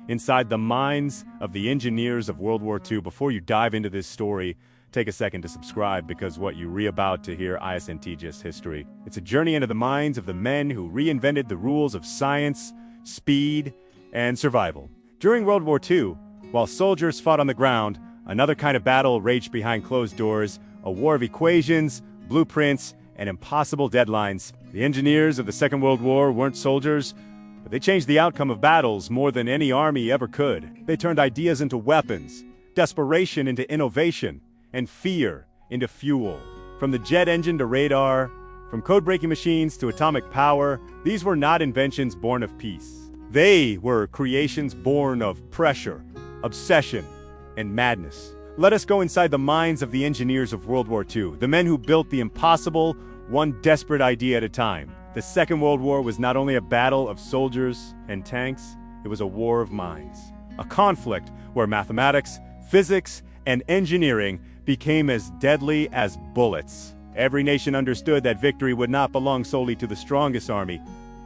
inside the minds of the engineers of World War II. Before you dive into this story, take a second to subscribe, because what you're about to hear isn't just history. It's a journey into the minds of the men who reinvented the rules of science, speed, and survival. During World War II, while soldiers fought on the ground, another kind of battle raged behind closed doors, a war of equations, blueprints, and impossible deadlines. The engineers of the Second World War weren't soldiers, but they changed the outcome of battles more than any army ever could. They turned ideas into weapons, desperation into innovation, and fear into fuel. From the jet engine to radar, from code-breaking machines to atomic power, these were not inventions born of peace. They were creations born of pressure, obsession, and madness. Let us go inside the minds of the engineers of World War II, the men who built the impossible, one desperate idea at a time. The Second World War was not only a battle of soldiers and tanks, it was a war of minds. A conflict where mathematics, physics, and engineering became as deadly as bullets. Every nation understood that victory would not belong solely to the strongest army,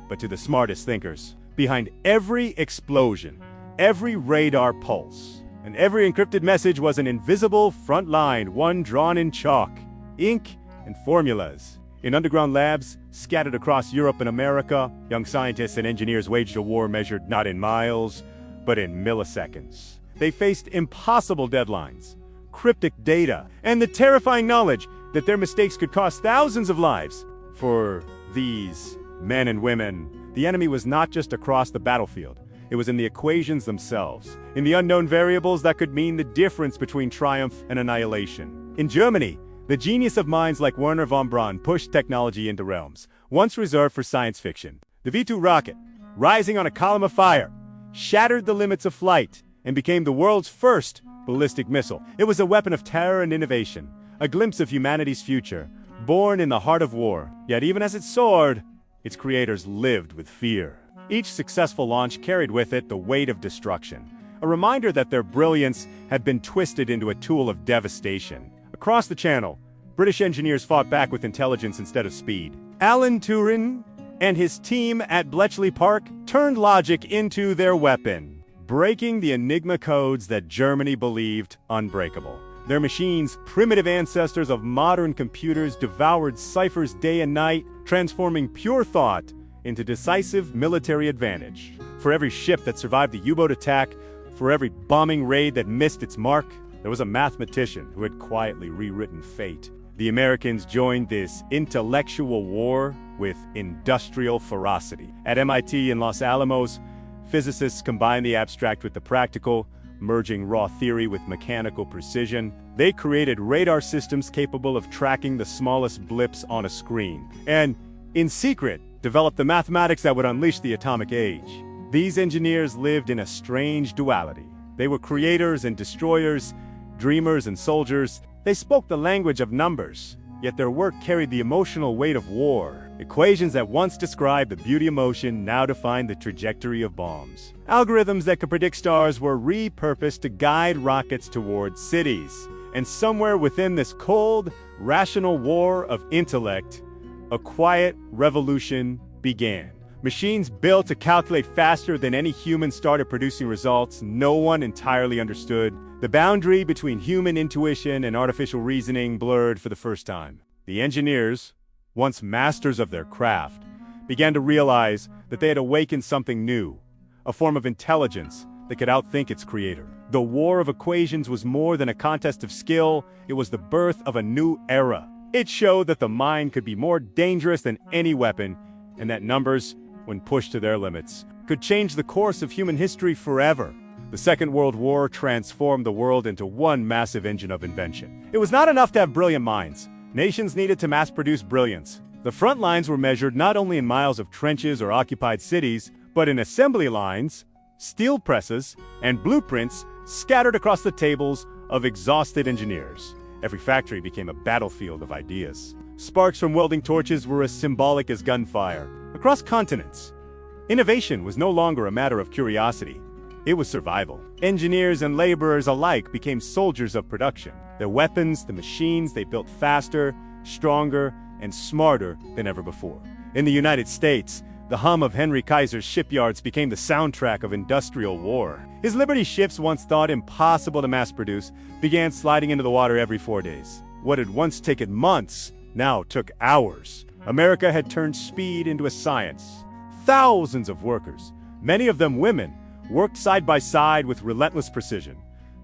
but to the smartest thinkers. Behind every explosion, every radar pulse, and every encrypted message was an invisible front line, one drawn in chalk, ink, and formulas. In underground labs, scattered across Europe and America, young scientists and engineers waged a war measured not in miles, but in milliseconds. They faced impossible deadlines, cryptic data, and the terrifying knowledge that their mistakes could cost thousands of lives. For these men and women, the enemy was not just across the battlefield. It was in the equations themselves, in the unknown variables that could mean the difference between triumph and annihilation. In Germany, the genius of minds like Wernher von Braun pushed technology into realms once reserved for science fiction. The V-2 rocket, rising on a column of fire, shattered the limits of flight and became the world's first ballistic missile. It was a weapon of terror and innovation, a glimpse of humanity's future, born in the heart of war. Yet even as it soared, its creators lived with fear. Each successful launch carried with it the weight of destruction, a reminder that their brilliance had been twisted into a tool of devastation. Across the channel, British engineers fought back with intelligence instead of speed. Alan Turing and his team at Bletchley Park turned logic into their weapon, breaking the Enigma codes that Germany believed unbreakable. Their machines, primitive ancestors of modern computers, devoured ciphers day and night, transforming pure thought into decisive military advantage. For every ship that survived the U-boat attack, for every bombing raid that missed its mark, there was a mathematician who had quietly rewritten fate. The Americans joined this intellectual war with industrial ferocity. At MIT and Los Alamos, physicists combined the abstract with the practical, merging raw theory with mechanical precision. They created radar systems capable of tracking the smallest blips on a screen, and, in secret, developed the mathematics that would unleash the atomic age. These engineers lived in a strange duality. They were creators and destroyers, dreamers and soldiers. They spoke the language of numbers, yet their work carried the emotional weight of war. Equations that once described the beauty of motion now defined the trajectory of bombs. Algorithms that could predict stars were repurposed to guide rockets towards cities. And somewhere within this cold, rational war of intellect, a quiet revolution began. Machines built to calculate faster than any human started producing results no one entirely understood. The boundary between human intuition and artificial reasoning blurred for the first time. The engineers, once masters of their craft, began to realize that they had awakened something new, a form of intelligence that could outthink its creator. The war of equations was more than a contest of skill, it was the birth of a new era. It showed that the mind could be more dangerous than any weapon, and that numbers, when pushed to their limits, could change the course of human history forever. The Second World War transformed the world into one massive engine of invention. It was not enough to have brilliant minds. Nations needed to mass-produce brilliance. The front lines were measured not only in miles of trenches or occupied cities, but in assembly lines, steel presses, and blueprints scattered across the tables of exhausted engineers. Every factory became a battlefield of ideas. Sparks from welding torches were as symbolic as gunfire. Across continents, innovation was no longer a matter of curiosity. It was survival. Engineers and laborers alike became soldiers of production. Their weapons, the machines they built faster, stronger, and smarter than ever before. In the United States, The hum of Henry Kaiser's shipyards became the soundtrack of industrial war. His Liberty ships, once thought impossible to mass-produce, began sliding into the water every 4 days. What had once taken months now took hours. America had turned speed into a science. Thousands of workers, many of them women, worked side by side with relentless precision,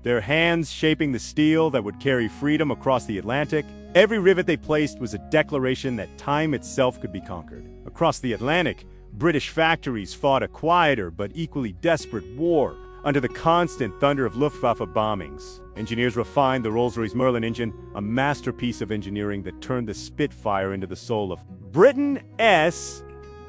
their hands shaping the steel that would carry freedom across the Atlantic. Every rivet they placed was a declaration that time itself could be conquered. Across the Atlantic, British factories fought a quieter but equally desperate war under the constant thunder of Luftwaffe bombings. Engineers refined the Rolls-Royce Merlin engine, a masterpiece of engineering that turned the Spitfire into the soul of Britain's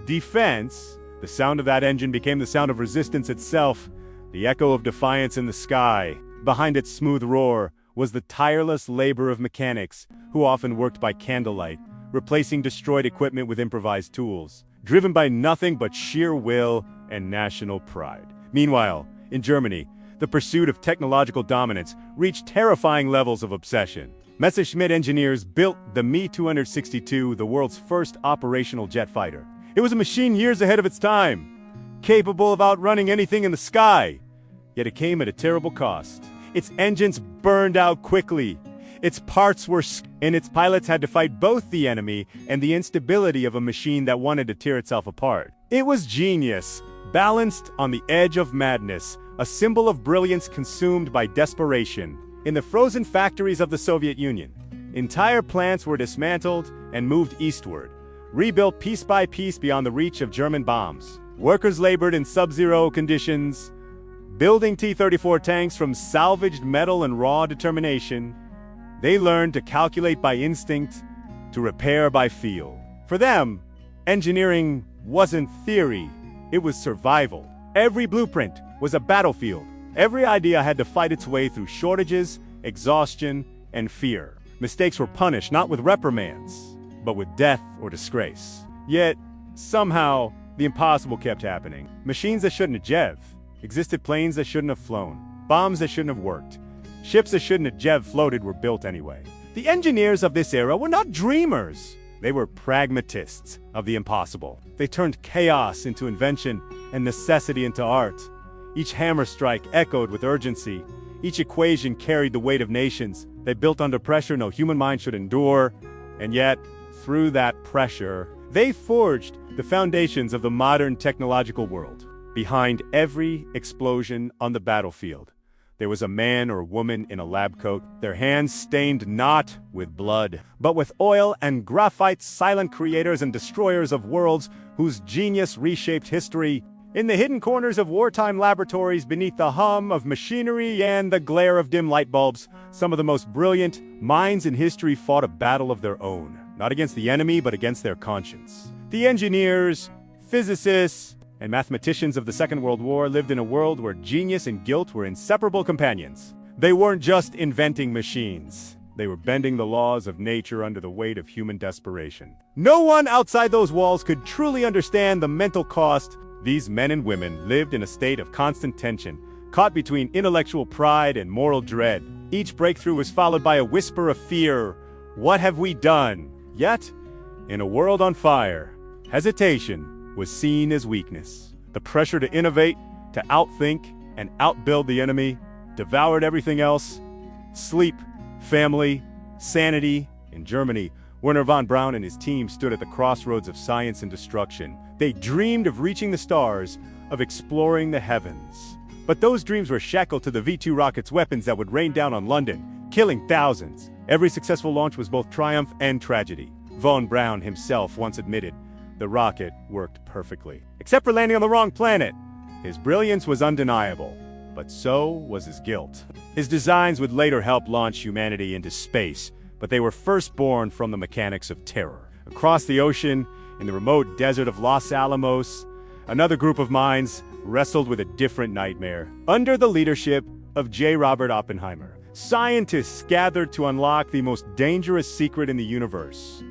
defense. The sound of that engine became the sound of resistance itself, the echo of defiance in the sky. Behind its smooth roar was the tireless labor of mechanics, who often worked by candlelight, replacing destroyed equipment with improvised tools, driven by nothing but sheer will and national pride. Meanwhile, in Germany, the pursuit of technological dominance reached terrifying levels of obsession. Messerschmitt engineers built the Me-262, the world's first operational jet fighter. It was a machine years ahead of its time, capable of outrunning anything in the sky. Yet it came at a terrible cost. Its engines burned out quickly. Its parts were and its pilots had to fight both the enemy and the instability of a machine that wanted to tear itself apart. It was genius, balanced on the edge of madness, a symbol of brilliance consumed by desperation. In the frozen factories of the Soviet Union, entire plants were dismantled and moved eastward, rebuilt piece by piece beyond the reach of German bombs. Workers labored in sub-zero conditions, building T-34 tanks from salvaged metal and raw determination. They learned to calculate by instinct, to repair by feel. For them, engineering wasn't theory, it was survival. Every blueprint was a battlefield. Every idea had to fight its way through shortages, exhaustion, and fear. Mistakes were punished not with reprimands, but with death or disgrace. Yet, somehow, the impossible kept happening. Machines that shouldn't have existed, planes that shouldn't have flown, bombs that shouldn't have worked, ships that shouldn't have floated were built anyway. The engineers of this era were not dreamers. They were pragmatists of the impossible. They turned chaos into invention and necessity into art. Each hammer strike echoed with urgency. Each equation carried the weight of nations. They built under pressure no human mind should endure. And yet, through that pressure, they forged the foundations of the modern technological world. Behind every explosion on the battlefield, there was a man or woman in a lab coat, their hands stained not with blood, but with oil and graphite, silent creators and destroyers of worlds whose genius reshaped history. In the hidden corners of wartime laboratories, beneath the hum of machinery and the glare of dim light bulbs, some of the most brilliant minds in history fought a battle of their own, not against the enemy, but against their conscience. The engineers, physicists, and mathematicians of the Second World War lived in a world where genius and guilt were inseparable companions. They weren't just inventing machines. They were bending the laws of nature under the weight of human desperation. No one outside those walls could truly understand the mental cost. These men and women lived in a state of constant tension, caught between intellectual pride and moral dread. Each breakthrough was followed by a whisper of fear. What have we done? Yet, in a world on fire, hesitation was seen as weakness. The pressure to innovate, to outthink, and outbuild the enemy devoured everything else. Sleep, family, sanity. In Germany, Wernher von Braun and his team stood at the crossroads of science and destruction. They dreamed of reaching the stars, of exploring the heavens. But those dreams were shackled to the V-2 rocket's weapons that would rain down on London, killing thousands. Every successful launch was both triumph and tragedy. Von Braun himself once admitted, the rocket worked perfectly, except for landing on the wrong planet. His brilliance was undeniable, but so was his guilt. His designs would later help launch humanity into space, but they were first born from the mechanics of terror. Across the ocean, in the remote desert of Los Alamos, another group of minds wrestled with a different nightmare. Under the leadership of J. Robert Oppenheimer, scientists gathered to unlock the most dangerous secret in the universe: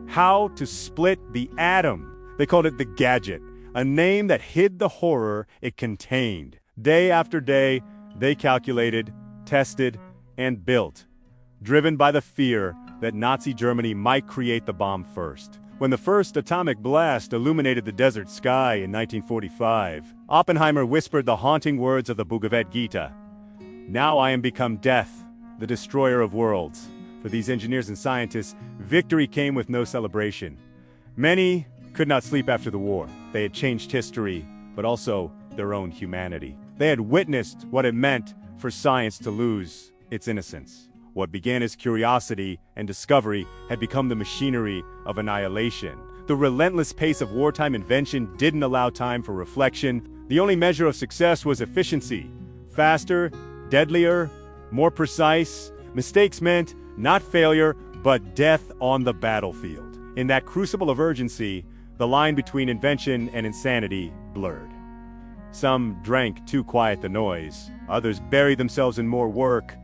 how to split the atom. They called it the gadget, a name that hid the horror it contained. Day after day, they calculated, tested, and built, driven by the fear that Nazi Germany might create the bomb first. When the first atomic blast illuminated the desert sky in 1945, Oppenheimer whispered the haunting words of the Bhagavad Gita. "Now I am become death, the destroyer of worlds." For these engineers and scientists, victory came with no celebration. Many could not sleep after the war. They had changed history, but also their own humanity. They had witnessed what it meant for science to lose its innocence. What began as curiosity and discovery had become the machinery of annihilation. The relentless pace of wartime invention didn't allow time for reflection. The only measure of success was efficiency. Faster, deadlier, more precise. Mistakes meant not failure, but death on the battlefield. In that crucible of urgency, the line between invention and insanity blurred. Some drank to quiet the noise. Others buried themselves in more work,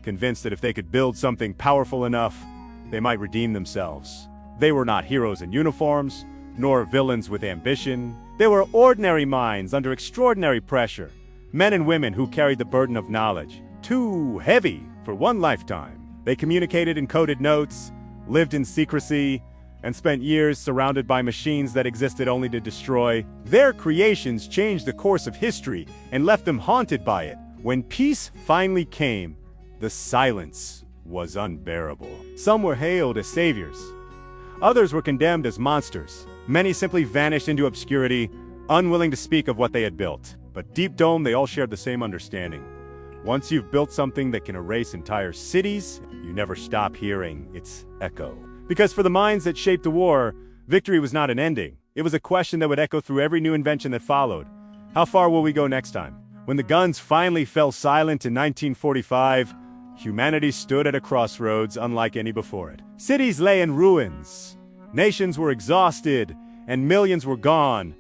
convinced that if they could build something powerful enough, they might redeem themselves. They were not heroes in uniforms, nor villains with ambition. They were ordinary minds under extraordinary pressure. Men and women who carried the burden of knowledge, too heavy for one lifetime. They communicated in coded notes, lived in secrecy, and spent years surrounded by machines that existed only to destroy. Their creations changed the course of history and left them haunted by it. When peace finally came, the silence was unbearable. Some were hailed as saviors. Others were condemned as monsters. Many simply vanished into obscurity, unwilling to speak of what they had built. But deep down, they all shared the same understanding. Once you've built something that can erase entire cities, you never stop hearing its echo. Because for the minds that shaped the war, victory was not an ending. It was a question that would echo through every new invention that followed. How far will we go next time? When the guns finally fell silent in 1945, humanity stood at a crossroads unlike any before it. Cities lay in ruins. Nations were exhausted, and millions were gone.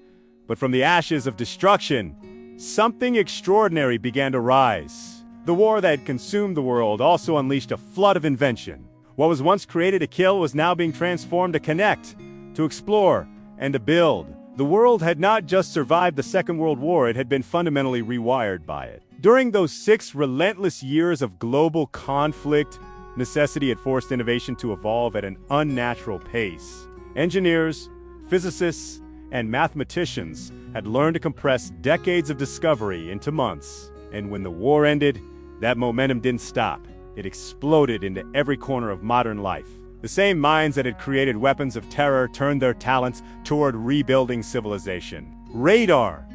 But from the ashes of destruction, something extraordinary began to rise. The war that had consumed the world also unleashed a flood of invention. What was once created to kill was now being transformed to connect, to explore, and to build. The world had not just survived the Second World War, it had been fundamentally rewired by it. During those 6 relentless years of global conflict, necessity had forced innovation to evolve at an unnatural pace. Engineers, physicists, and mathematicians had learned to compress decades of discovery into months. And when the war ended, that momentum didn't stop. It exploded into every corner of modern life. The same minds that had created weapons of terror turned their talents toward rebuilding civilization. Radar,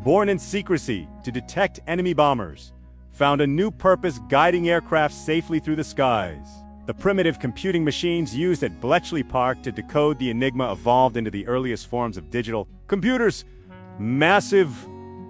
born in secrecy to detect enemy bombers, found a new purpose guiding aircraft safely through the skies. The primitive computing machines used at Bletchley Park to decode the Enigma evolved into the earliest forms of digital computers, massive,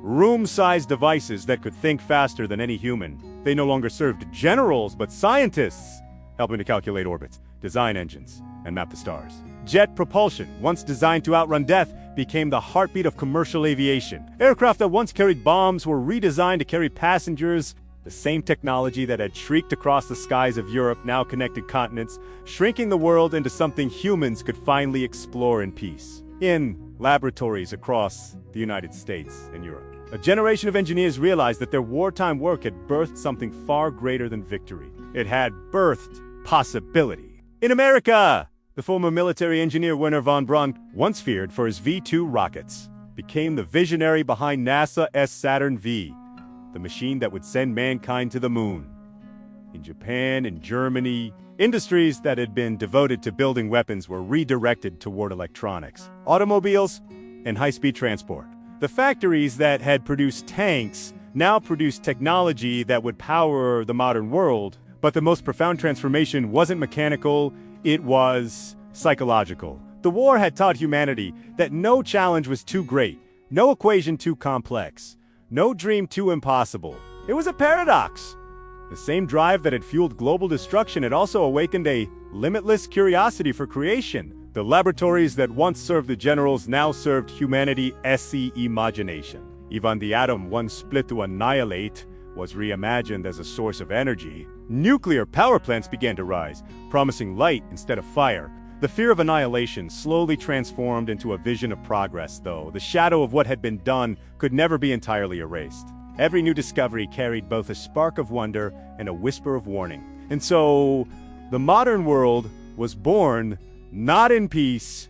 room-sized devices that could think faster than any human. They no longer served generals, but scientists, helping to calculate orbits, design engines, and map the stars. Jet propulsion, once designed to outrun death, became the heartbeat of commercial aviation. Aircraft that once carried bombs were redesigned to carry passengers. The same technology that had shrieked across the skies of Europe now connected continents, shrinking the world into something humans could finally explore in peace. In laboratories across the United States and Europe, a generation of engineers realized that their wartime work had birthed something far greater than victory. It had birthed possibility. In America, the former military engineer Wernher von Braun, once feared for his V-2 rockets, became the visionary behind NASA's Saturn V, the machine that would send mankind to the moon. In Japan and Germany, industries that had been devoted to building weapons were redirected toward electronics, automobiles, and high-speed transport. The factories that had produced tanks now produced technology that would power the modern world. But the most profound transformation wasn't mechanical, it was psychological. The war had taught humanity that no challenge was too great, no equation too complex, no dream too impossible. It was a paradox. The same drive that had fueled global destruction had also awakened a limitless curiosity for creation. The laboratories that once served the generals now served humanity's imagination. Even the atom once split to annihilate was reimagined as a source of energy. Nuclear power plants began to rise, promising light instead of fire. The fear of annihilation slowly transformed into a vision of progress, though the shadow of what had been done could never be entirely erased. Every new discovery carried both a spark of wonder and a whisper of warning. And so, the modern world was born not in peace,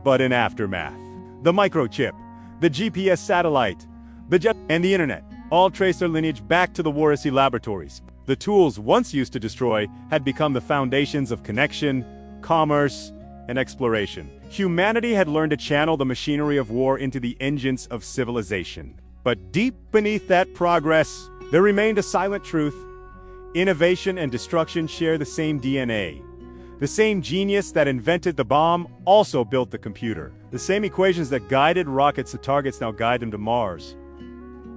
but in aftermath. The microchip, the GPS satellite, the jet, and the internet all trace their lineage back to the Wernher laboratories. The tools once used to destroy had become the foundations of connection, commerce, and exploration. Humanity had learned to channel the machinery of war into the engines of civilization. But deep beneath that progress, there remained a silent truth. Innovation and destruction share the same DNA. The same genius that invented the bomb also built the computer. The same equations that guided rockets to targets now guide them to Mars.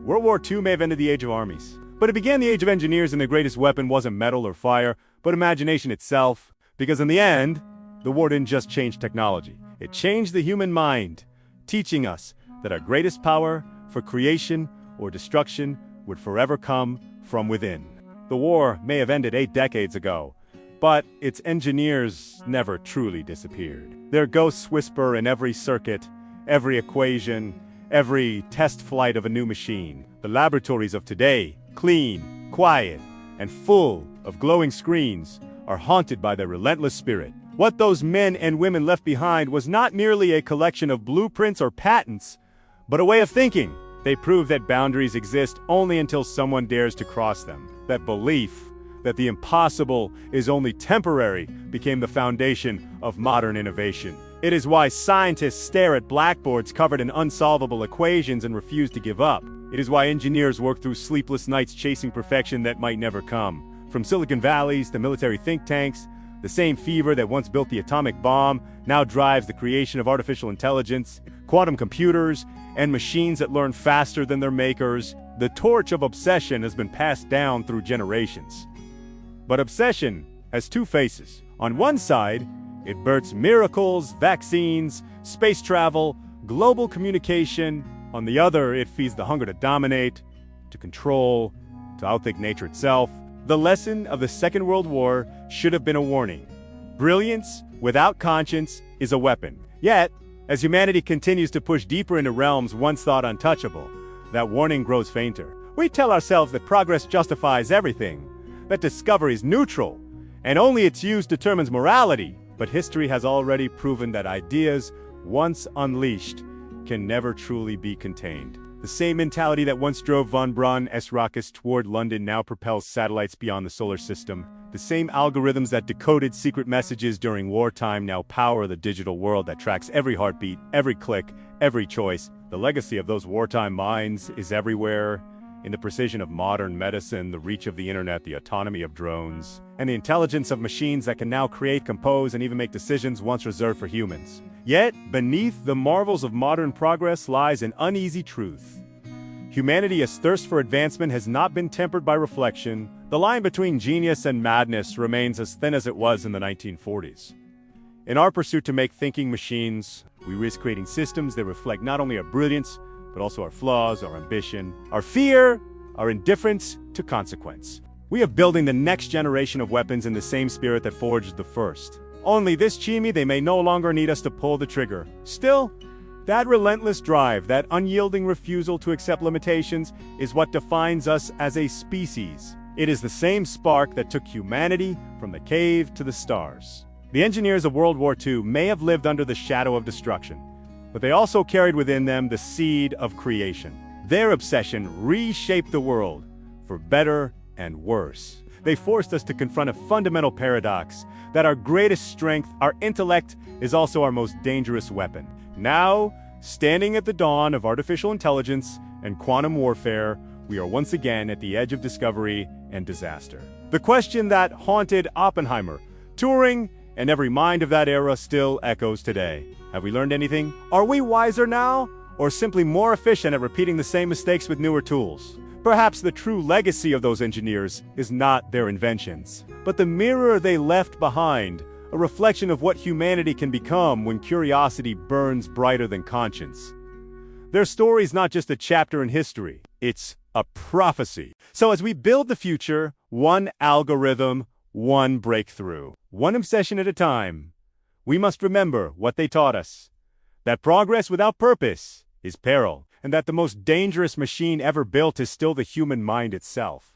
World War II may have ended the age of armies, but it began the age of engineers, and the greatest weapon wasn't metal or fire, but imagination itself. Because in the end, the war didn't just change technology. It changed the human mind, teaching us that our greatest power for creation or destruction would forever come from within. The war may have ended 8 decades ago, but its engineers never truly disappeared. Their ghosts whisper in every circuit, every equation, every test flight of a new machine. The laboratories of today, clean, quiet, and full of glowing screens, are haunted by their relentless spirit. What those men and women left behind was not merely a collection of blueprints or patents, but a way of thinking. They prove that boundaries exist only until someone dares to cross them. That belief that the impossible is only temporary became the foundation of modern innovation. It is why scientists stare at blackboards covered in unsolvable equations and refuse to give up. It is why engineers work through sleepless nights chasing perfection that might never come. From Silicon Valleys to military think tanks, the same fever that once built the atomic bomb now drives the creation of artificial intelligence, quantum computers, and machines that learn faster than their makers. The torch of obsession has been passed down through generations. But obsession has two faces. On one side, it births miracles, vaccines, space travel, global communication. On the other, it feeds the hunger to dominate, to control, to outthink nature itself. The lesson of the Second World War should have been a warning. Brilliance without conscience is a weapon. Yet, as humanity continues to push deeper into realms once thought untouchable, that warning grows fainter. We tell ourselves that progress justifies everything, that discovery is neutral, and only its use determines morality. But history has already proven that ideas, once unleashed, can never truly be contained. The same mentality that once drove von Braun's rockets toward London now propels satellites beyond the solar system. The same algorithms that decoded secret messages during wartime now power the digital world that tracks every heartbeat, every click, every choice. The legacy of those wartime minds is everywhere. In the precision of modern medicine, the reach of the internet, the autonomy of drones, and the intelligence of machines that can now create, compose, and even make decisions once reserved for humans. Yet, beneath the marvels of modern progress lies an uneasy truth. Humanity's thirst for advancement has not been tempered by reflection. The line between genius and madness remains as thin as it was in the 1940s. In our pursuit to make thinking machines, we risk creating systems that reflect not only our brilliance, but also our flaws, our ambition, our fear, our indifference to consequence. We are building the next generation of weapons in the same spirit that forged the first. Only this chimney, they may no longer need us to pull the trigger. Still, that relentless drive, that unyielding refusal to accept limitations, is what defines us as a species. It is the same spark that took humanity from the cave to the stars. The engineers of World War II may have lived under the shadow of destruction, but they also carried within them the seed of creation. Their obsession reshaped the world, for better and worse. They forced us to confront a fundamental paradox, that our greatest strength, our intellect, is also our most dangerous weapon. Now, standing at the dawn of artificial intelligence and quantum warfare, we are once again at the edge of discovery and disaster. The question that haunted Oppenheimer, Turing, and every mind of that era still echoes today. Have we learned anything? Are we wiser now, or simply more efficient at repeating the same mistakes with newer tools? Perhaps the true legacy of those engineers is not their inventions, but the mirror they left behind, a reflection of what humanity can become when curiosity burns brighter than conscience. Their story is not just a chapter in history, it's a prophecy. So as we build the future, one algorithm, one breakthrough, one obsession at a time, we must remember what they taught us. That progress without purpose is peril, and that the most dangerous machine ever built is still the human mind itself.